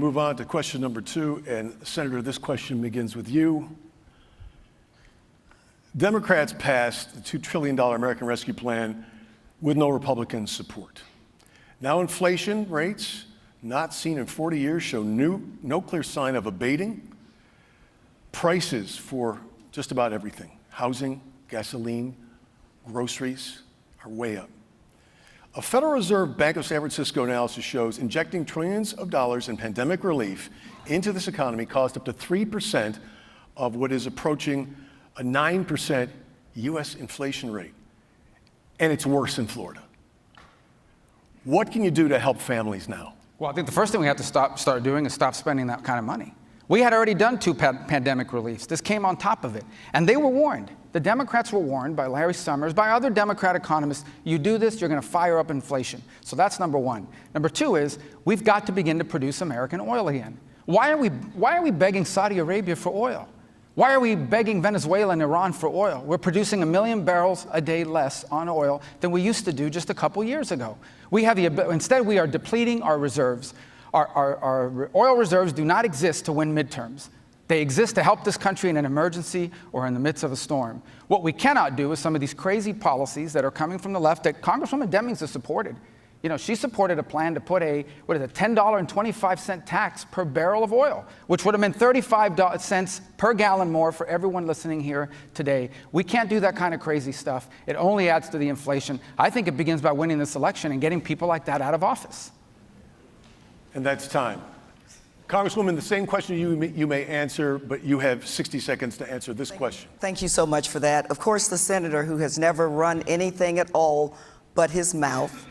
move on to question number 2. And Senator, this question begins with you. Democrats passed the $2 trillion American Rescue Plan with no Republican support. Now inflation rates, not seen in 40 years, show no clear sign of abating. Prices for just about everything, housing, gasoline, groceries, are way up. A Federal Reserve Bank of San Francisco analysis shows injecting trillions of dollars in pandemic relief into this economy caused up to 3% of what is approaching a 9% US inflation rate. And it's worse in Florida. What can you do to help families now? Well, I think the first thing we have to start doing is stop spending that kind of money. We had already done 2 pandemic reliefs. This came on top of it. And they were warned. The Democrats were warned by Larry Summers, by other Democrat economists, you do this, you're going to fire up inflation. So that's number 1. Number 2 is we've got to begin to produce American oil again. Why are we begging Saudi Arabia for oil? Why are we begging Venezuela and Iran for oil? We're producing 1 million barrels a day less on oil than we used to do just a couple years ago. Instead, we are depleting our reserves. Our oil reserves do not exist to win midterms. They exist to help this country in an emergency or in the midst of a storm. What we cannot do is some of these crazy policies that are coming from the left that Congresswoman Demings has supported. You know, she supported a plan to put a $10.25 tax per barrel of oil, which would have meant 35 cents per gallon more for everyone listening here today. We can't do that kind of crazy stuff. It only adds to the inflation. I think it begins by winning this election and getting people like that out of office. And that's time. Congresswoman, the same question you may answer, but you have 60 seconds to answer this question. Thank you so much for that. Of course, the senator who has never run anything at all but his mouth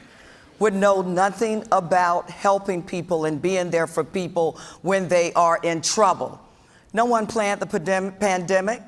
would know nothing about helping people and being there for people when they are in trouble. No one planned the pandemic,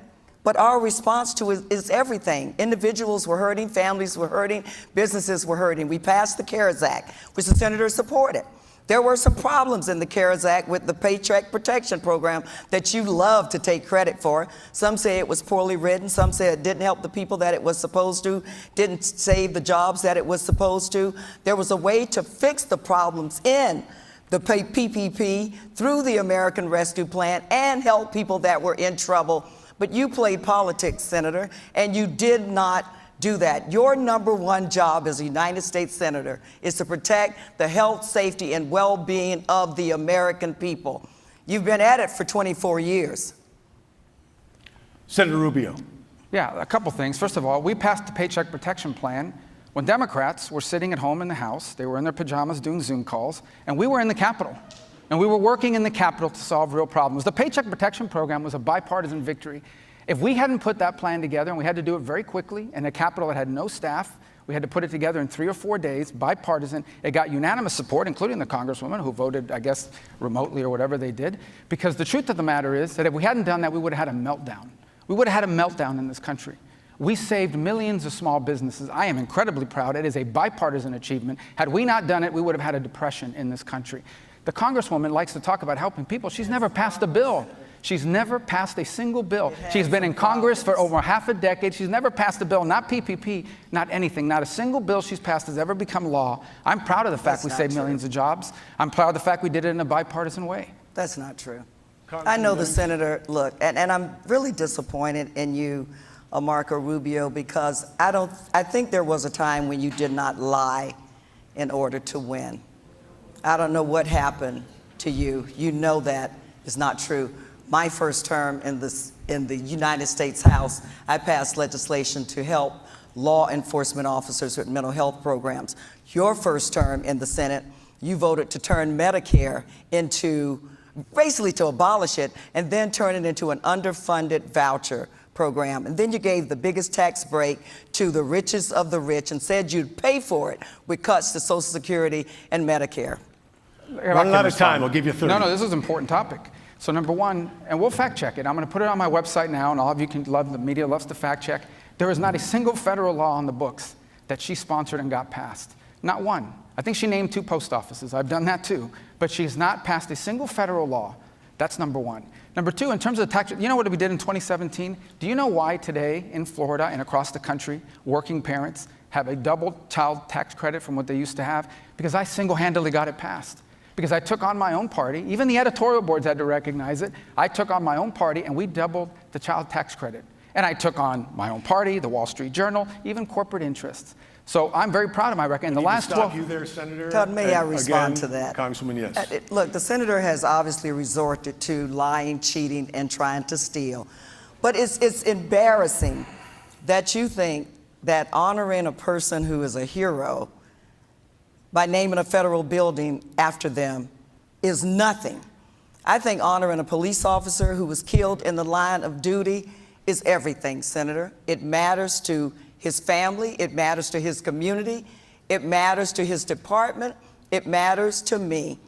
but our response to it is everything. Individuals were hurting, families were hurting, businesses were hurting. We passed the CARES Act, which the senator supported. There were some problems in the CARES Act with the Paycheck Protection Program that you love to take credit for. Some say it was poorly written. Some say it didn't help the people that it was supposed to, didn't save the jobs that it was supposed to. There was a way to fix the problems in the PPP through the American Rescue Plan and help people that were in trouble. But you played politics, Senator, and you did not do that. Your number 1 job as a United States Senator is to protect the health, safety, and well-being of the American people. You've been at it for 24 years. Senator Rubio. Yeah, a couple things. First of all, we passed the Paycheck Protection Plan when Democrats were sitting at home in the House. They were in their pajamas doing Zoom calls, and we were in the Capitol. And we were working in the Capitol to solve real problems. The Paycheck Protection Program was a bipartisan victory. If we hadn't put that plan together, and we had to do it very quickly, in a Capitol that had no staff, we had to put it together in 3 or 4 days, bipartisan. It got unanimous support, including the Congresswoman who voted, I guess, remotely or whatever they did. Because the truth of the matter is that if we hadn't done that, we would have had a meltdown. We would have had a meltdown in this country. We saved millions of small businesses. I am incredibly proud. It is a bipartisan achievement. Had we not done it, we would have had a depression in this country. The Congresswoman likes to talk about helping people. She's never passed a bill. She's never passed a single bill. She's been in Congress for over half a decade. She's never passed a bill, not PPP, not anything. Not a single bill she's passed has ever become law. I'm proud of the fact we saved millions of jobs. I'm proud of the fact we did it in a bipartisan way. That's not true. I know the senator, look, and I'm really disappointed in you, Marco Rubio, because I think there was a time when you did not lie in order to win. I don't know what happened to you. You know that is not true. My first term in the United States House, I passed legislation to help law enforcement officers with mental health programs. Your first term in the Senate, you voted to turn Medicare into, basically to abolish it, and then turn it into an underfunded voucher program. And then you gave the biggest tax break to the richest of the rich and said you'd pay for it with cuts to Social Security and Medicare. Running out of time, I'll give you 30. No, this is an important topic. So number 1, and we'll fact check it. I'm going to put it on my website now, and all of you can love, the media loves to fact check. There is not a single federal law on the books that she sponsored and got passed. Not one. I think she named 2 post offices. I've done that too. But she's not passed a single federal law. That's number 1. Number 2, in terms of the tax, you know what we did in 2017? Do you know why today in Florida and across the country, working parents have a double child tax credit from what they used to have? Because I single-handedly got it passed. because I took on my own party. Even the editorial boards had to recognize it. I took on my own party, and we doubled the child tax credit. And I took on my own party, the Wall Street Journal, even corporate interests. So I'm very proud of my record. In the last stop 12 you there, Senator. Todd, may I And respond again, to that? Congresswoman, yes. Look, the senator has obviously resorted to lying, cheating, and trying to steal. But it's embarrassing that you think that honoring a person who is a hero by naming a federal building after them is nothing. I think honoring a police officer who was killed in the line of duty is everything, Senator. It matters to his family, it matters to his community, it matters to his department, it matters to me.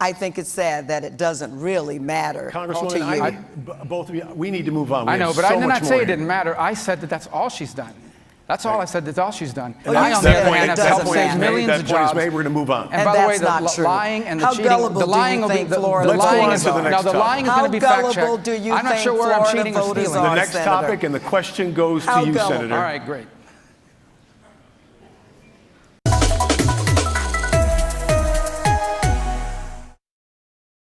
I think it's sad that it doesn't really matter to Congresswoman, you. both of you, we need to move on. We I know, have but so I did much not say more it here. didn't matter. I said that that's all she's done. That's all I said. That's all she's done. Well, I, you on the said other that hand, it have helped doesn't save matter. millions That of point is jobs. made. We're going to move on. And by the way, that's the not true. lying and the How cheating, gullible the do you lying will be think the Florida lying voters is are? now the lying is going to be fact gullible checked. do you I'm not think sure where I'm Florida cheating or voters stealing. are? The next Senator. topic, and the question goes How to you, gullible? Senator. All right, great.